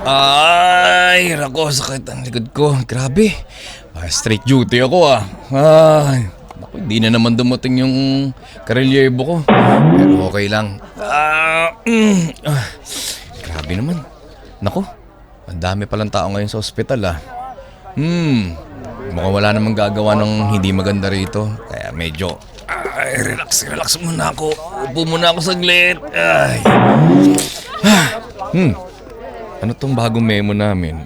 Ay, nako, sakit ang likod ko. Grabe. Straight duty ako Ay, naku, hindi na naman dumating yung karelyebo ko. Pero okay lang. Grabe naman. Naku, ang dami palang tao ngayon sa ospital Mukhang wala namang gagawa ng hindi maganda rito. Kaya medyo, relax muna ako. Upo muna ako saglit. Ay. Ano tong bagong memo namin?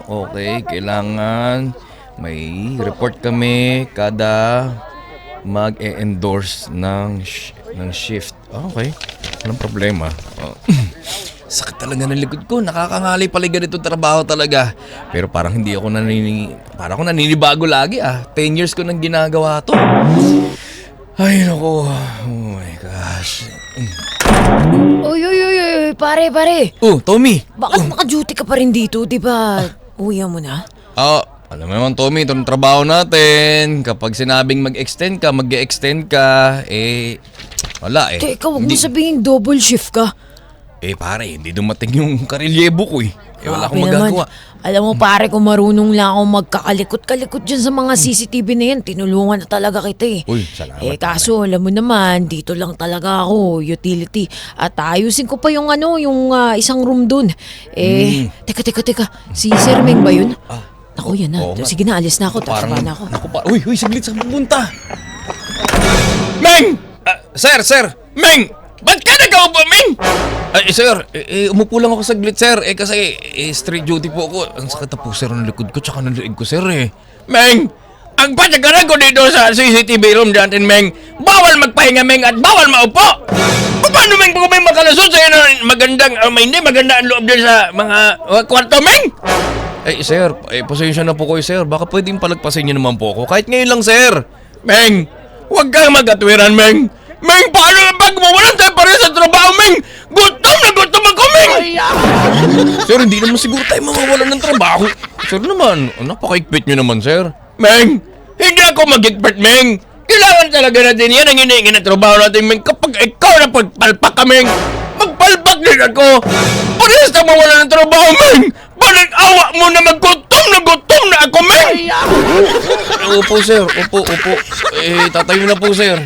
Okay, kailangan may report kami kada mag-e-endorse ng shift. Okay, walang problema. Sakit talaga ng likod ko. Nakakangalay pala ganito trabaho talaga. Pero parang hindi ako parang ako naninibago lagi 10 years ko nang ginagawa to. Ay, naku. Oh my gosh. Uy, pare. Oh, Tommy. Bakit naka-duty ka pa rin dito? Di ba uwi mo na? Alam mo naman, Tommy, itong trabaho natin. Kapag sinabing mag-extend ka, wala Teka, wag mo sabihin double shift ka. Pare, hindi dumating yung karelyebo ko wala akong magagawa. Alam mo pare, kung marunong lang ako magkakalikot-kalikot dyan sa mga CCTV na yan, tinulungan na talaga kita Uy, salamat. Kaso alam mo naman, dito lang talaga ako, utility. At ayusin ko pa yung isang room dun. Teka, si Sir Meng ba yun? Naku, yan na. Sige na, alis na ako, tataba na ako. Uy, saglit, saan pupunta? Meng! Sir! Meng! Ba't ka nag-aupo, Meng? Sir, umupo lang ako saglit, sir. Kasi street duty po ako. Ang sakit na po, sir, ng likod ko tsaka ng leeg ko, sir, Meng! Ang patagaran ko dito sa CCTV room natin, Meng, bawal magpahinga, Meng, at bawal maupo! Paano, Meng, kung may makalusot sa'yo na hindi maganda ang loob din sa mga kwarto, Meng? Sir, pasensya na po kayo, sir. Baka pwedeng palagpasin niyo naman po ako. Kahit ngayon lang, sir. Meng, huwag kang mag-atwiran, Meng. Meng, paano pag mawalan tayo pa rin sa trabaho, Meng? Gutom ako, Meng! Sir, hindi naman siguro tayo mawawalan ng trabaho. Sir naman, napaka-ikpit nyo naman, sir. Meng, hindi ako mag-ikpit, Meng. Kailangan talaga natin yan ang hinihingi na trabaho natin, Meng. Kapag ikaw na pagpalpak ka, Meng, magpalpak din ako. Parehas na mawalan ng trabaho, Meng. Balik awa mo na gutom na ako, Meng! Upo, sir. Upo. Tatayo na po, sir.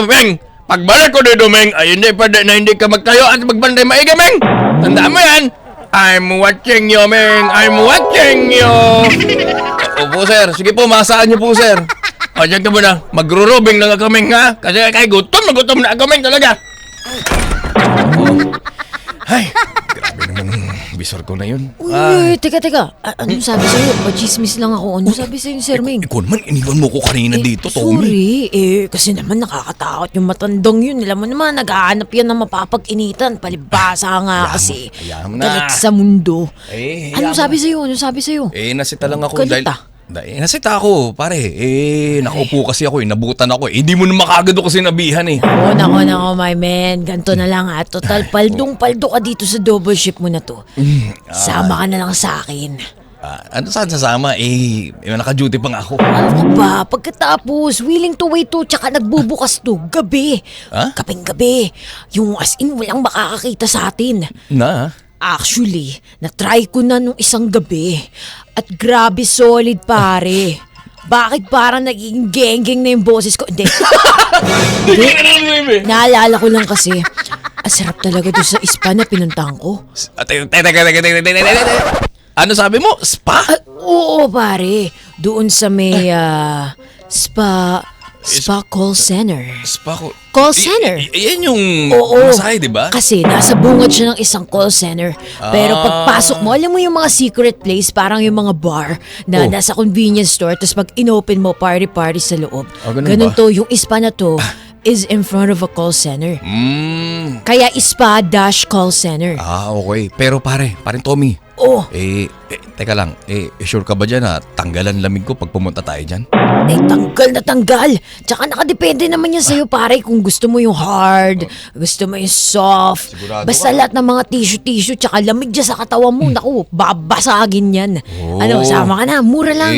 Meng, pagbalik ko dito, Meng, hindi pwede na hindi ka magtayo at magbantay maigi, Meng! Tandaan mo yan! I'm watching you, Meng! I'm watching you! Opo, sir. Sige po, masaan niyo po, sir. Diyan ka muna. Magro-robing lang ako, Meng, ha? Kasi kaya gutom na ako, Meng, talaga! Ay, grabe naman bisor ko na yun. Uy, teka. Ano sabi sa'yo? Pachismis lang ako. Ano sabi sa'yo, Sir Meng? Ikaw naman, iniwan mo ko kanina dito, Tommy. Sorry, kasi naman nakakatakot yung matandang yun. Alam mo naman, nag-aanap yan ng mapapag-initan. Palibasa nga kasi. Hayaan mo na. Galit sa mundo. Ano hayaan sabi sa'yo? Nasita lang ako Galit nasita ako, pare. Nakaupo kasi ako, nabutan ako. Hindi mo na makagad ako sinabihan Nako, my man. Ganto na lang Total, paldong-paldo ka dito sa double shift mo na to. Sama ka na lang sa akin. Ano saan sasama? Naka-duty pa nga ako. Ano ka ba? Pagkatapos, willing to wait to, tsaka nagbubukas to, gabi. Kaping-gabi. Yung as in, walang makakakita sa atin. Actually, na-try ko na nung isang gabi. At grabe solid, pare. Bakit parang naging geng-geng na yung boses ko? Hindi. Naalala ko lang kasi, ang sarap talaga doon sa spa na pinuntahan ko. Ano sabi mo? Spa? Oo, pare. Doon sa may spa call center. Spa ko? Call center? Yan yung masahe, di ba? Kasi nasa bungad siya ng isang call center. Pero pagpasok mo, alam mo yung mga secret place, parang yung mga bar na nasa convenience store, tapos pag inopen mo, party sa loob. Ganun ba? to, yung spa na to is in front of a call center. Kaya spa-call center. Okay. Pero parang Tommy. Teka lang. Sure ka ba dyan na tanggalan lamig ko pag pumunta tayo dyan? Tanggal na tanggal. Tsaka nakadepende naman yan sa'yo, pare. Kung gusto mo yung hard, gusto mo yung soft. Sigurado basta ka? lahat ng mga tissue, tsaka lamig dyan sa katawan mo. Naku, babasagin yan. Sama ka na. Mura lang.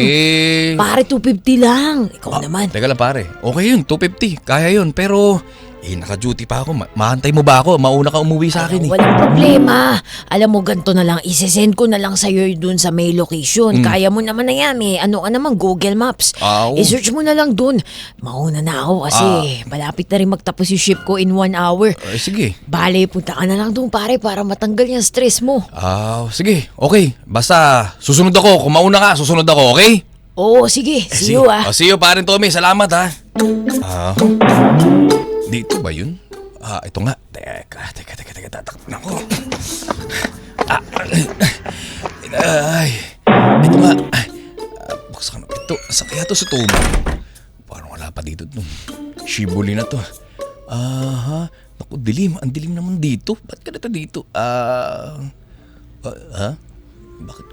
Pare, 250 lang. Ikaw naman. Teka lang, pare. Okay yun, 250. Kaya yun. Pero naka-duty pa ako. Mahantay mo ba ako? Mauna ka umuwi sa akin eh. Walang problema. Alam mo, ganito na lang. Isesend ko na lang sa'yo dun sa may location. Kaya mo naman na yan eh. Ano ka naman, Google Maps. I-search mo na lang dun. Mauna na ako kasi malapit na rin magtapos yung shift ko in 1 hour. Sige. Bale, punta ka na lang dun pare para matanggal yung stress mo. Sige. Okay. Basta susunod ako. Kung mauna ka, susunod ako, okay? Oo, sige. See you See you, parin Tommy. Salamat ha. Dito ba yun? Ito nga. Teka. Tatakpan ako. Ito nga. Buksan ka na. Ito, saan kaya to sa Tommy? Parang wala pa dito. Shibuli na to. Naku, dilim. Ang dilim naman dito. Ba't ka na dito? Bakit?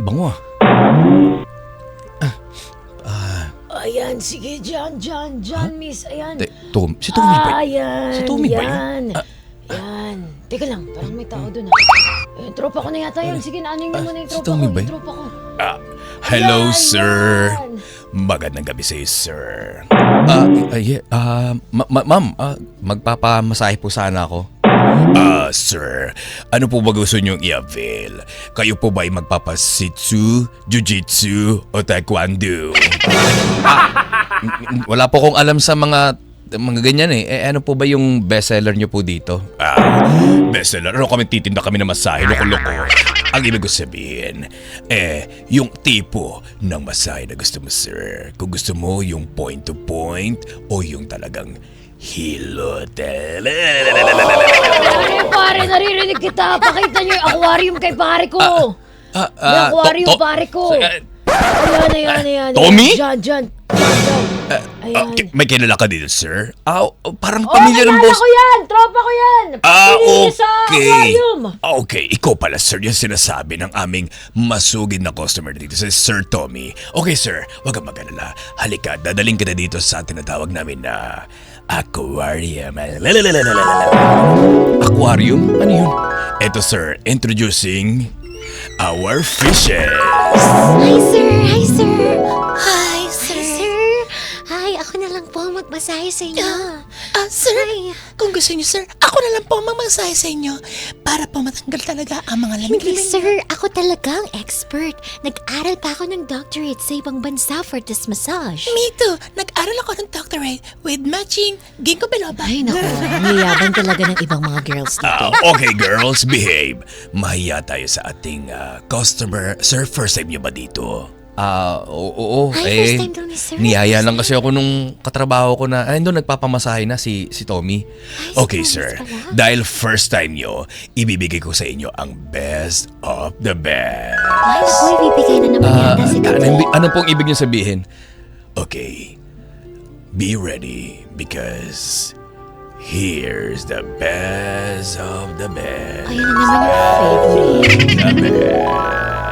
Bango ah. Ayan, sige, John, miss, ayan. Si Tommy ba? Ayan, Si Tommy ba yan. yun? Yan. Teka lang, parang may tao doon tropa ko na yata yan. Sige, naanin mo muna yung si tropa Tommy ko. ba Yung yun? tropa ko. Hello, Ayan, sir. yan. Magandang gabi sa'yo, sir. Ma'am, magpapamasahe po sana ako. Sir, ano po ba gusto niyong i-avail? Kayo po ba ay magpapasitsu, jujitsu, o taekwondo? Wala po akong alam sa mga ganyan eh. Ano po ba yung bestseller niyo po dito? Bestseller? Ano kami titinda kami ng masahe, loko-loko. Ang ibig ko sabihin, yung tipo ng masahe na gusto mo, sir. Kung gusto mo yung point-to-point o yung talagang hilot. Pare, naririnig kita. Pakita niyo yung aquarium kay pare ko. Yung aquarium, pare ko. Ayan. Tommy? John. Ayan. May kilala ka dito, sir? Parang pamilya ng boss. ko yan! Tropa ko yan! Pinili sa aquarium! Okay, ikaw pala, sir, yung sinasabi ng aming masugid na customer dito, si Sir Tommy. Okay, sir, wag kang mag-alala. Halika, dadaling kita dito sa tinatawag namin na aquarium. Aquarium? Ano yun? Eto, sir, introducing our fishes. Hi, sir! Hi, ako na lang po ang magmasahe sa inyo. Sir, kung gusto niyo, sir, ako na lang po mamasahe sa inyo para po matanggal talaga ang mga Hindi, lamig-lamig. sir. Ako talaga ang expert. Nag-aral pa ako ng doctorate sa ibang bansa for this massage. Me too. Nag-aral ako ng doctorate with matching ginkgo biloba. Ay, naku. Niyabang talaga ng ibang mga girls dito. Okay, girls, behave. Mahiya tayo sa ating customer. Sir, first time niyo ba dito? Oo. Hi, first time daw ni sir. Niyaya lang kasi ako nung katrabaho ko na, doon nagpapamasahe na si Tommy. Okay, si sir. Thomas pala. Dahil first time nyo, ibibigay ko sa inyo ang best of the best. Ay, naku, ibibigay na naman yata si Ano pong ibig nyo sabihin? Okay. Be ready because here's the best of the best. Ayun na naman yung favorite. The best.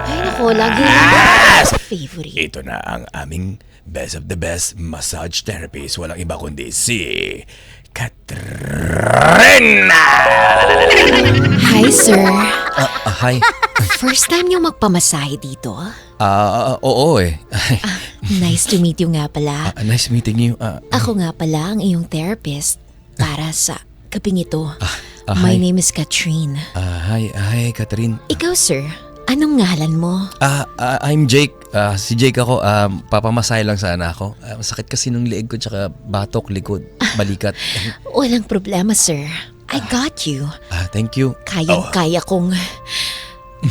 Ay, naku, lagi yung favorite. Ito na ang aming best of the best massage therapist. Walang iba kundi si Katrina! Hi, sir. Hi. First time niyo magpamasahe dito? Oo eh. Nice to meet you nga pala. Nice meeting you. Ako nga pala ang iyong therapist para sa gabing ito. hi. My name is Katrine. Hi, Catherine. Ikaw, sir, anong ngalan mo? I'm Jake. Si Jake ako. Papamasahe lang sana ako. Masakit kasi nung leeg ko tsaka batok, likod, balikat. Walang problema, sir. I got you. Thank you. Kayang-kaya kong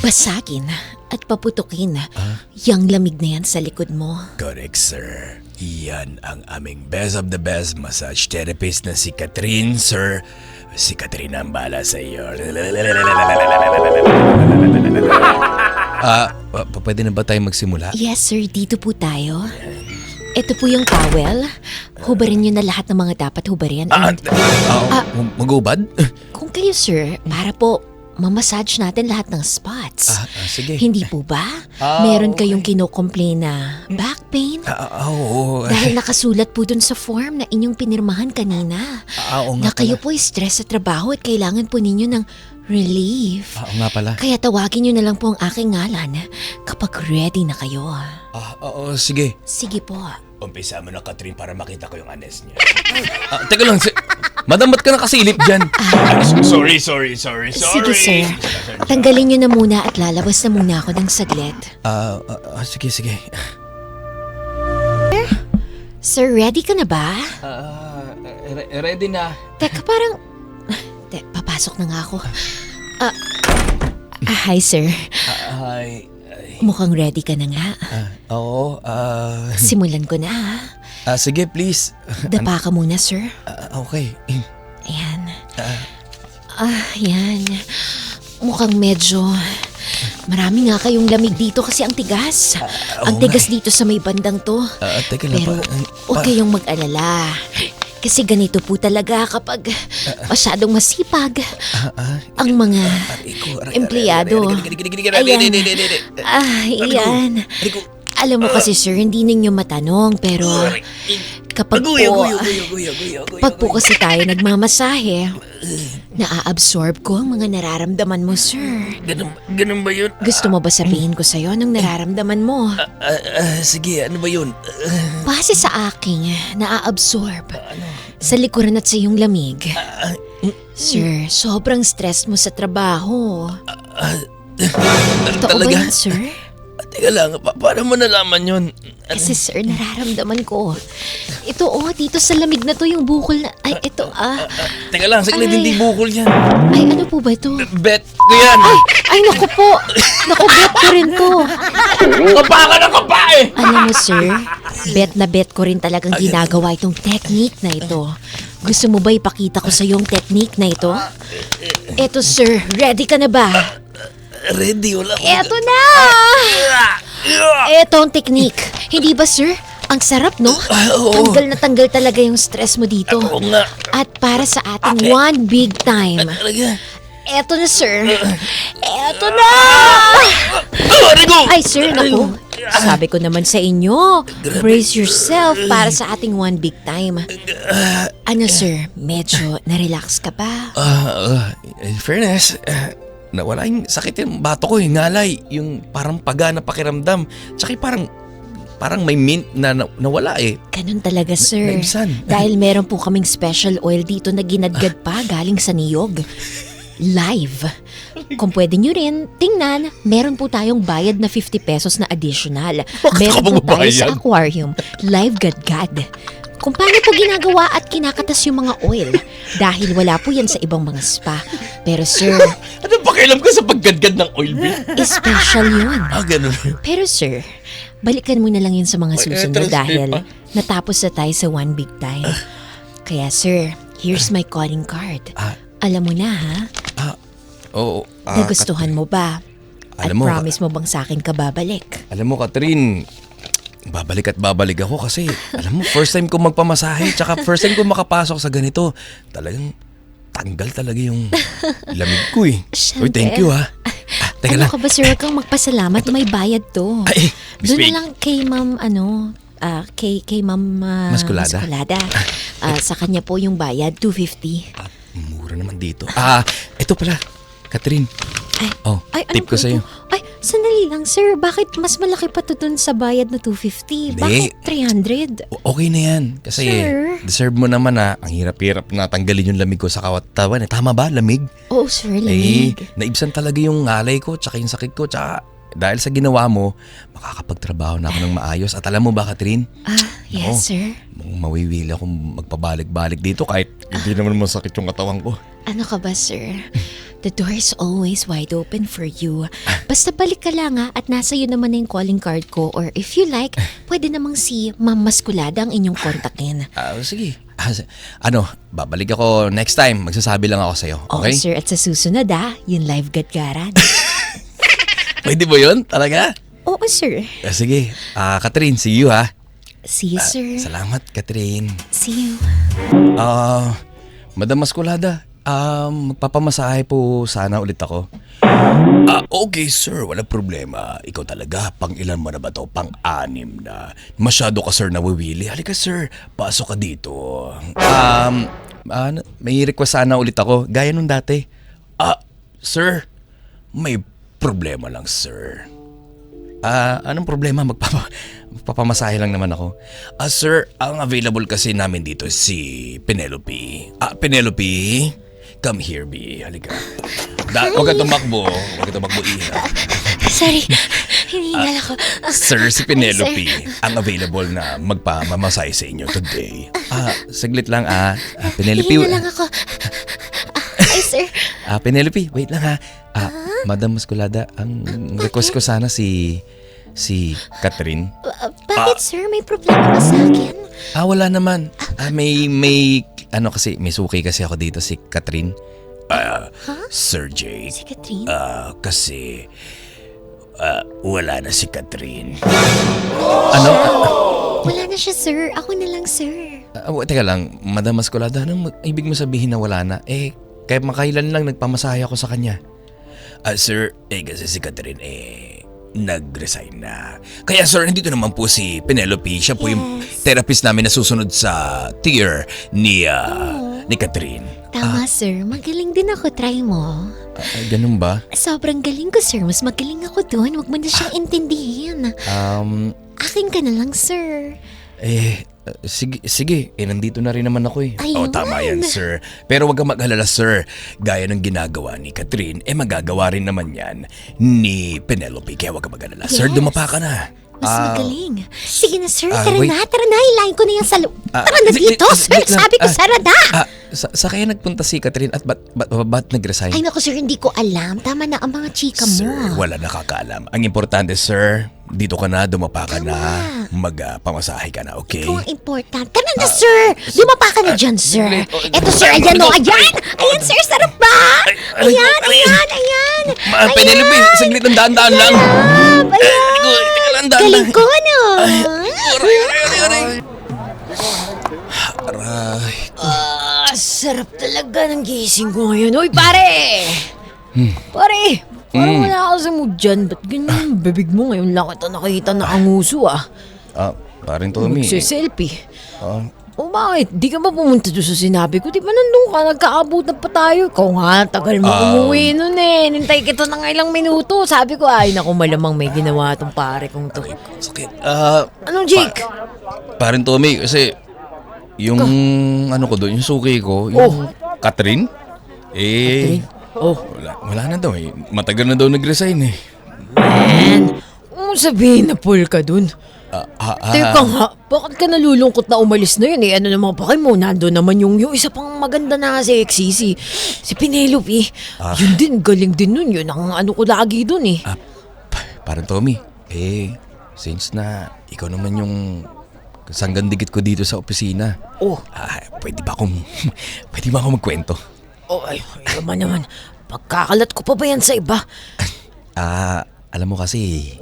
basagin at paputukin yung lamig na yan sa likod mo. Correct, sir. Yan ang aming best of the best massage therapist na si Catherine, sir. Si Catherine ang bala sa iyo. Pwede na ba tayo magsimula? Yes, sir. Dito po tayo. Ito po yung towel. Hubarin niyo na lahat ng mga dapat hubarin. Magubad? Kung kayo, sir, para po mamassage natin lahat ng spots. Sige. Hindi po ba? Meron kayong kinocomplain na back pain? Oo. Dahil nakasulat po dun sa form na inyong pinirmahan kanina. Oo Na nga kayo pala. po ay stress sa trabaho at kailangan po ninyo ng relief. Oo nga pala. Kaya tawagin nyo na lang po ang aking ngalan kapag ready na kayo. Oo, sige. Sige po. Umpisa mo na, Catherine, para makita ko yung anes niya. Teka lang, madam, ba't ka nakasilip dyan? Sorry. Sige, sir. Tanggalin niyo na muna at lalabas na muna ako ng saglit. Sige. Sir, ready ka na ba? Ready na. Teka, parang... papasok na nga ako. Hi, sir. Hi. Mukhang ready ka na nga. Oo, Simulan ko na, ha? sige, please. Dapa ka muna, sir. Okay. Ayan. Yan. Mukhang medyo... Marami nga kayong lamig dito kasi ang tigas. Ang tigas dito sa may bandang to. Teka lang. Pero huwag kayong mag-alala. Kasi ganito po talaga kapag masyadong masipag ang mga empleyado. Ayan. Alam mo kasi sir, hindi ninyo matanong pero kapag po kasi tayo nagmamasahe, naa-absorb ko ang mga nararamdaman mo, sir. Ganun ba yun? Gusto mo ba sabihin ko sa'yo anong nararamdaman mo? Sige, ano ba yun? Base sa aking naa-absorb sa likuran at sa iyong lamig. Sir, sobrang stress mo sa trabaho. Totoo ba Talaga? yun, sir? Teka lang, paano mo nalaman yun? Kasi sir, nararamdaman ko. Ito dito sa lamig na to yung bukol na... Ay, ito Teka lang, saglit, Ay. hindi bukol yan. Ay, ano po ba ito? Bet ko yan. Ay, naku po. Naku, bet ko rin to. Kapa ka na kapa eh! Alam mo sir, bet ko rin talagang ginagawa itong technique na ito. Gusto mo ba ipakita ko sa yung technique na ito? Eto sir, ready ka na ba? Ready, wala ko. Eto na! Eto ang technique. Hindi ba sir? Ang sarap, no? Oo. Tanggal na tanggal talaga yung stress mo dito. Oo nga. At para sa ating one big time. Talaga. Eto na sir. Eto na! Rigo! Ay sir, naku. Sabi ko naman sa inyo, brace yourself para sa ating one big time. Ano sir, medyo na-relax ka ba? In fairness, nawala yung sakit yung bato ko, yung ngalay. Yung parang paga na pakiramdam. Tsaka yung parang may mint na nawala eh. Ganun talaga sir. Naibsan. Dahil meron po kaming special oil dito na ginadgad pa galing sa niyog. Live. Kung pwede nyo rin, tingnan, meron po tayong bayad na 50 pesos na additional. Meron po tayo sa aquarium. Live gadgad. Kung paano po ginagawa at kinakatas yung mga oil. Dahil wala po yan sa ibang mga spa. Pero sir, Ano pakialam ko sa paggadgad ng oil bin? special yun. Ganun. Pero sir, balikan mo na lang yun sa mga susunod translate dahil pa. natapos na tayo sa one big time. Kaya sir, here's my calling card. Alam mo na ha? Oo. Nagustuhan mo ba? At Alam mo, promise mo bang sa akin ka babalik? Alam mo, Catherine, babalik ako kasi, alam mo, first time ko magpamasahe, tsaka first time ko makapasok sa ganito. Talagang tanggal talaga yung lamig ko eh. Uy, thank you ha. Teka Ano lang. ka ba sir? Huwag kang magpasalamat, may bayad to. Ay, Miss Doon na Peg. lang kay ma'am, kay ma'am Masculada. Sa kanya po yung bayad, 250. Mura naman dito. Ito pala, Catherine. Ay, tip ko po sa'yo. ito? Ay, sandali lang sir. Bakit mas malaki pa to dun sa bayad na 250? Hindi. Bakit 300? Okay na yan. Kasi Sir? deserve mo naman ang hirap-hirap na tanggalin yung lamig ko sa katawan. Tama ba, lamig? Oo sir, lamig. Naibsan talaga yung ngalay ko, tsaka yung sakit ko, tsaka dahil sa ginawa mo, makakapagtrabaho na ako ng maayos. At alam mo ba, Catherine? Yes sir. Mawiwili akong magpabalik-balik dito kahit hindi naman masakit yung katawan ko. Ano ka ba sir? The door is always wide open for you. Basta balik ka lang at nasa iyo naman na yung calling card ko. Or if you like, pwede namang si Ma'am Masculada ang inyong kontakin. Sige. Babalik ako next time. Magsasabi lang ako sa'yo. Oo Okay? sir, at sa susunod yung live gadgaran. Pwede ba yun? Talaga? Oo sir. Sige. Catherine, see you ha. See you sir. Salamat, Catherine. See you. Madam Masculada, magpapamasahe po sana ulit ako. Okay sir, walang problema. Ikaw talaga, pang ilan mo na ba to? Pang-anim na. Masyado ka sir nawiwili. Halika sir, pasok ka dito. May request sana ulit ako, gaya nung dati. Sir, may problema lang sir. Anong problema? Magpapamasahe lang naman ako. Sir, ang available kasi namin dito si Penelope. Penelope, come here, B. Halika. Huwag ka tumakbo. Iha. Sorry, hinihingal ako. Sir, si Penelope ang available na magpamamasahe sa inyo today. Saglit lang, Penelope. Hihingal lang ako. Ay, sir. Penelope, wait lang ha. Madam Musculada, ang request ko sana si Catherine. Bakit, sir? May problema ba sa akin? Wala naman. May suki kasi ako dito, si Catherine. Sir Jake. Si Catherine? Kasi wala na si Catherine. Wala na siya, sir. Ako na lang, sir. Teka lang, Madam Musculada, anong ibig mo sabihin na wala na? Kaya makailan lang nagpamasahe ako sa kanya. Sir, kasi si Catherine, nag-resign na. Kaya sir, nandito naman po si Penelope. Siya po yung therapist namin na susunod sa tier ni Catherine. Tama, sir. Magaling din ako. Try mo. Ganun ba? Sobrang galing ko, sir. Mas magaling ako doon. Huwag mo na siyang intindihin. Akin ka na lang, sir. Sige. Nandito na rin naman ako eh. Ayun. Tama yan, sir. Pero wag kang mag-alala, sir. Gaya ng ginagawa ni Catherine, magagawa rin naman yan ni Penelope. Kaya wag kang mag-alala. Sir, Yes. dumapa ka na. Mas magaling. Sige na, sir. Tara wait. na. Hilahin ko na yan sa Tara na wait, dito, sir. wait lang. Sabi ko, sara na. Sa kaya nagpunta si Catherine at ba't nag-resign? Ay, naku, sir. Hindi ko alam. Tama na ang mga chika mo. Sir, wala nakakaalam. Ang importante, sir, dito ka na, dumapa ka na, magpamasahe ka na, okay? Ikaw ang important. Tara na, sir. Dumapa ka na dyan, sir. Eto, sir. Ayan, o. Ayan. Ayan, sir. Sarap ba? Ayan. Penelope, saglit ng daan-daan lang. Teka lang, daan lang. Galing ko, ano? Aray. Sarap talaga ng gising ko ngayon. Uy, pare! Pare! Parang wala ako sa mood dyan. Ba't ganyan yung bibig mo ngayon? Lang kita nakita nakanguso Paring Tommy. Magsiselfie. O bakit? Di ka ba pumunta doon sa sinabi ko? Di ba nandun ka? Nagkaabutan pa tayo. Ikaw nga, tagal mo umuwi nun eh. Nintay kita ng ilang minuto. Sabi ko, ay naku, malamang may ginawa tong pare kong to. Sakit. Anong Jake? Paring Tommy, kasi yung ano ko doon, yung suki ko, yung Catherine, wala na daw eh. Matagal na daw nag-resign eh. Man, sabihin na full ka dun. Teka nga, bakit ka nalulungkot na umalis na yun eh? Ano naman pa mo? Nandun naman yung isa pang maganda na sexy, si Penelope. Yun din, galing din nun. Yun ang ano ko lagi dun eh. Parang Tommy, since na ikaw naman yung kasanggan-dikit ko dito sa opisina. Pwede ba akong magkwento? Ay naman. Pagkakalat ko pa ba yan sa iba? Alam mo kasi,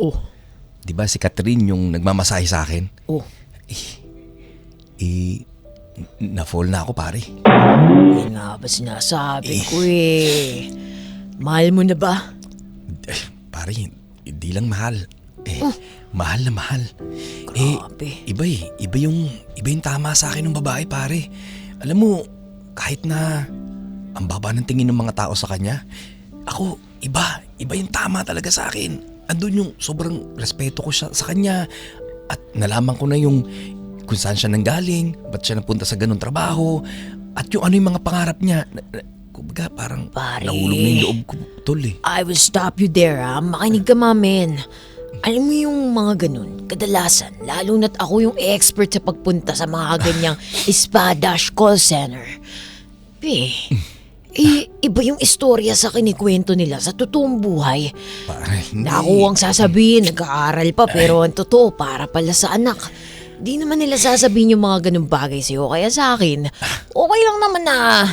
di ba si Catherine yung nagmamasahe sa akin? Na-fall na ako, pare. Yan nga ba sinasabi ko eh. Mahal mo na ba? Pare, hindi lang mahal. Mahal na mahal. Grabe. Iba yung tama sa akin ng babae, pare. Alam mo, kahit na ang baba ng tingin ng mga tao sa kanya, ako, iba yung tama talaga sa akin. Andun yung sobrang respeto ko sa kanya. At nalaman ko na yung kung saan siya nanggaling, ba't siya napunta sa ganung trabaho, at yung ano yung mga pangarap niya. Kumbaga, parang nahulog na yung loob ko, tol eh. I will stop you there Makinig ka, mamen. Alam mo yung mga ganun, kadalasan, lalo na't ako yung expert sa pagpunta sa mga ganyang spa-call center. Iba yung istorya sa kinikwento nila sa totoong buhay. Na ako ang sasabihin, nag-aaral pa pero ang totoo para pala sa anak. Di naman nila sasabihin yung mga ganung bagay sa'yo. Kaya sa akin, okay lang naman na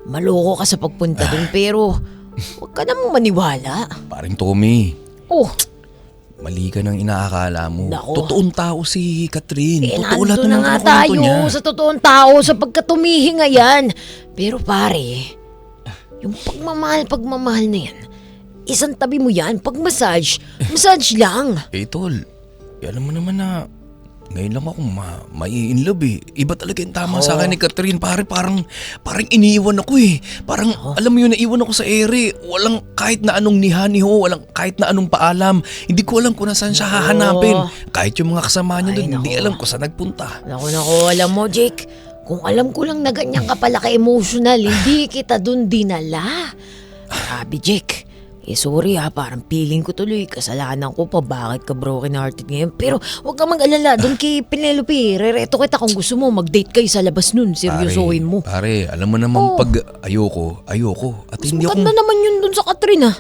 maloko ka sa pagpunta dun pero huwag ka namang maniwala. Paring Tommy. Mali ka nang inaakala mo. Totoong tao si Catherine. Totoo lahat ng na nga tayo niya. sa totoong tao sa pagkatumihinga yan. Pero pare, yung pagmamahal na yan, isang tabi mo yan, pag massage lang. Tol, alam mo naman na ngayon lang ako mai-inlove eh. Iba talaga yung tama sa akin ni Catherine. Parang iniwan ako eh. Parang alam mo yun, naiwan ako sa ere. Walang kahit na anong niho, walang kahit na anong paalam. Hindi ko alam kung nasaan siya hahanapin. Kahit yung mga kasama niya doon, hindi alam kung saan nagpunta. Naku, alam mo, Jake, kung alam ko lang na ganyan ka pala ka-emotional, hindi kita dun dinala. Sabi, Jake, sorry parang feeling ko tuloy, kasalanan ko pa, bakit ka broken-hearted ngayon. Pero huwag ka mag-alala, dun kay Penelope, rereto kita kung gusto mo, mag-date kayo sa labas nun, seryosohin mo. Pare, alam mo naman pag ayoko. At Mas hindi ako... maganda naman yun dun sa Catherine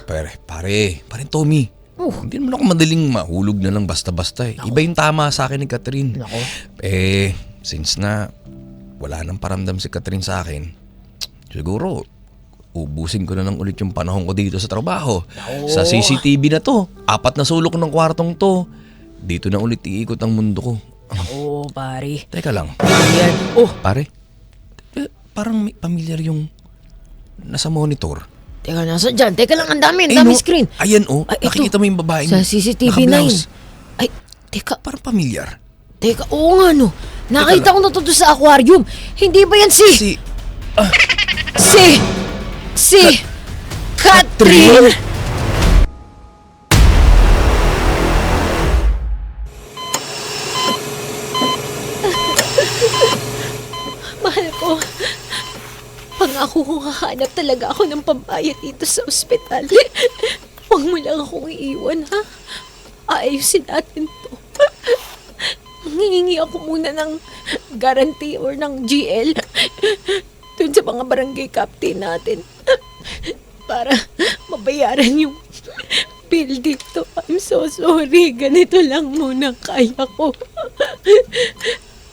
Pare Tommy. Hindi naman ako madaling mahulog na lang basta-basta eh. Iba yung tama sa akin ni Catherine. Nako. Since na wala nang paramdam si Catherine sa akin, siguro ubusin ko na lang ulit yung panahon ko dito sa trabaho. Sa CCTV na to, 4 na sulok ng kwartong to. Dito na ulit iikot ang mundo ko. Pare. Teka lang. Yan. Pare, parang may familiar yung nasa monitor. Teka, nasa dyan. Teka lang, ang dami screen. Ayan Ay, nakikita mo yung babae sa CCTV 9. Ay, teka. Parang familiar. Teka, oo nga no. Nakita ko na to sa aquarium. Hindi ba yan si Catherine? Mahal ko, pangako ko hahanap talaga ako ng pambayad dito sa ospital. Huwag mo lang akong iiwan, ha? Ayusin natin to. Ngihingi ako muna ng guarantee or ng GL dun sa mga barangay captain natin para mabayaran yung bill dito. I'm so sorry. Ganito lang muna kaya ko.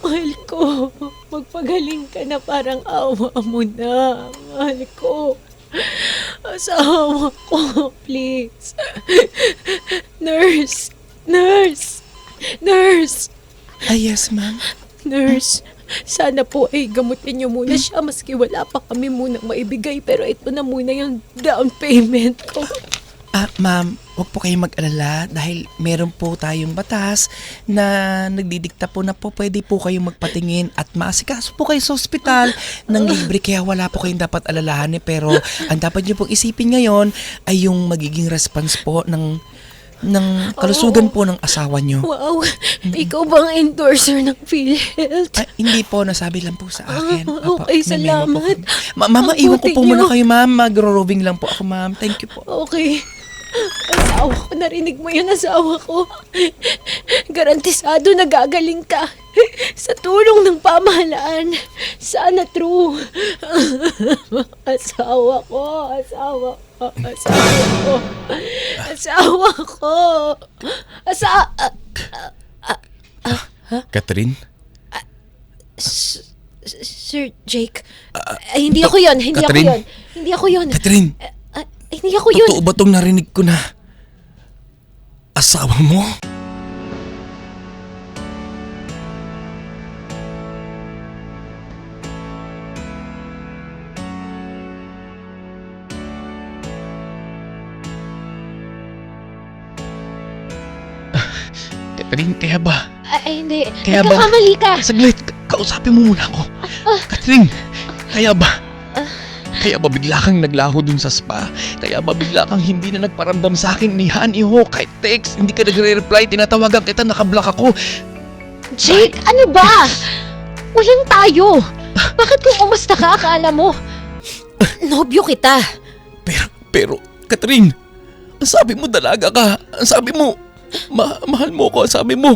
Mahal ko, magpagaling ka na, parang awa mo na. Mahal ko. Asawa ko, please. Nurse. Yes, ma'am. Nurse, sana po ay gamutin niyo muna siya maski wala pa kami munang maibigay, pero ito na muna yung down payment ko. Ma'am, huwag po kayong mag-alala dahil meron po tayong batas na nagdidikta po na po pwede po kayong magpatingin at maasikaso po kayo sa ospital ng libre, kaya wala po kayong dapat alalahanin. Pero ang dapat niyo pong isipin ngayon ay yung magiging response po ng kalusugan po ng asawa niyo. Wow, ikaw ba ang endorser ng PhilHealth? Hindi po, nasabi lang po sa akin. Okay, may memo po salamat. kami. Mama, iwan ko po muna kayo, ma'am. Magro-roving lang po ako, ma'am. Thank you po. Okay. Asawa ko, narinig mo yun, asawa ko. Garantisado na gagaling ka. Sa tulong ng pamahalaan. Sana true. Asawa ko. Catherine? Sir Jake, hindi ako yun. Hindi ako yun. Catherine? Hindi ako yun. Totoo ba itong narinig ko na asawa mo? Catherine, kaya ba? Ay, hindi. Kaya ba? Nagkakamali ka. Saglit, kausapin mo muna ako. Catherine, kaya ba? Kaya ba bigla kang naglaho dun sa spa? Kaya ba bigla kang hindi na nagparamdam sa akin ni Honey Ho? Kahit text, hindi ka nagre-reply, tinatawagan kita, nakablock ako. Jake, ano ba? Walang tayo. Bakit kung umusta ka, akala mo? Nobyo kita. Pero, Catherine, ang sabi mo dalaga ka. Ang sabi mo, mahal mo ko. Ang sabi mo,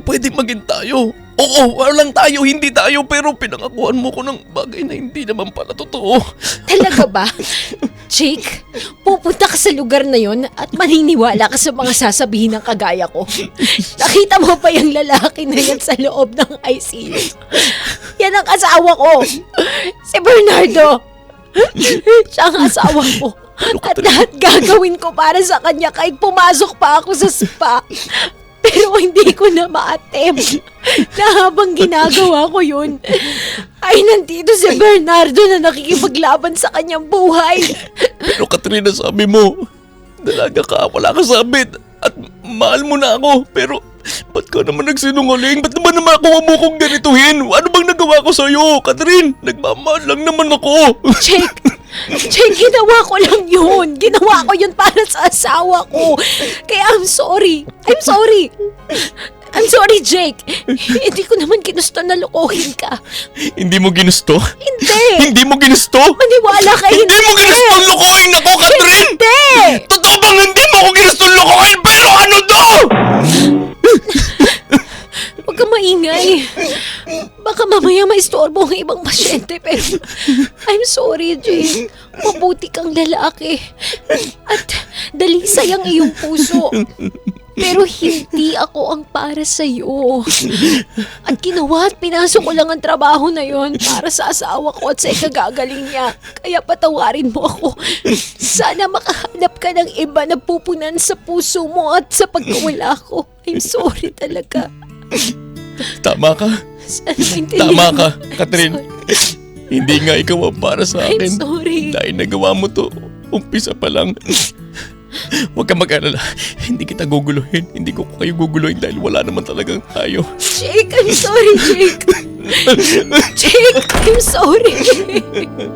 pwede maging tayo. Oo, walang tayo, hindi tayo, pero pinangakuan mo ko ng bagay na hindi naman pala totoo. Talaga ba? Jake, pupunta ka sa lugar na yon at maniniwala ka sa mga sasabihin ng kagaya ko. Nakita mo ba yung lalaki na yan sa loob ng ICU? Yan ang asawa ko. Si Bernardo. Siya ang asawa ko. At lahat gagawin ko para sa kanya kahit pumasok pa ako sa spa. Pero hindi ko na ma-attempt na habang ginagawa ko yun, ay nandito si Bernardo na nakikipaglaban sa kanyang buhay. Pero Katrina, sabi mo, dalaga ka, wala ka sabit, at mahal mo na ako. Pero ba't ka naman nagsinungaling? Ba't ba naman ako mo kong ganituhin? Ano bang nagawa ko sa'yo, Catherine? Nagmamahal lang naman ako. Jake, ginawa ko lang yun. Ginawa ko yun para sa asawa ko. Kaya I'm sorry. I'm sorry, Jake. Hindi ko naman ginusto na lokohin ka. Hindi mo ginusto? Hindi. Hindi mo ginusto? Maniwala ka, Hindi mo ginusto lokohin ako, Catherine! Hindi! Totoo bang hindi mo ako ginusto lokohin? Pero ano to? Huwag ka maingay. Baka mamaya maistorbo ang ibang pasyente, pero I'm sorry, Jake. Mabuti kang lalaki. At dalisay ang iyong puso. Pero hindi ako ang para sa'yo. At ginawa at pinasok ko lang ang trabaho na yon para sa asawa ko at sa ikagagaling niya. Kaya patawarin mo ako. Sana makahanap ka ng iba na pupunan sa puso mo at sa pagkawala ko. I'm sorry talaga. Tama ka. Sana maintindihan Tama ka, mo. Catherine. Hindi nga ikaw ang para sa I'm akin. sorry. Dahil nagawa mo to, umpisa pa lang. Huwag ka mag-alala. Hindi kita guguluhin. Hindi ko kayo guguluhin dahil wala naman talagang tayo. Jake, I'm sorry, Jake. Jake, I'm sorry.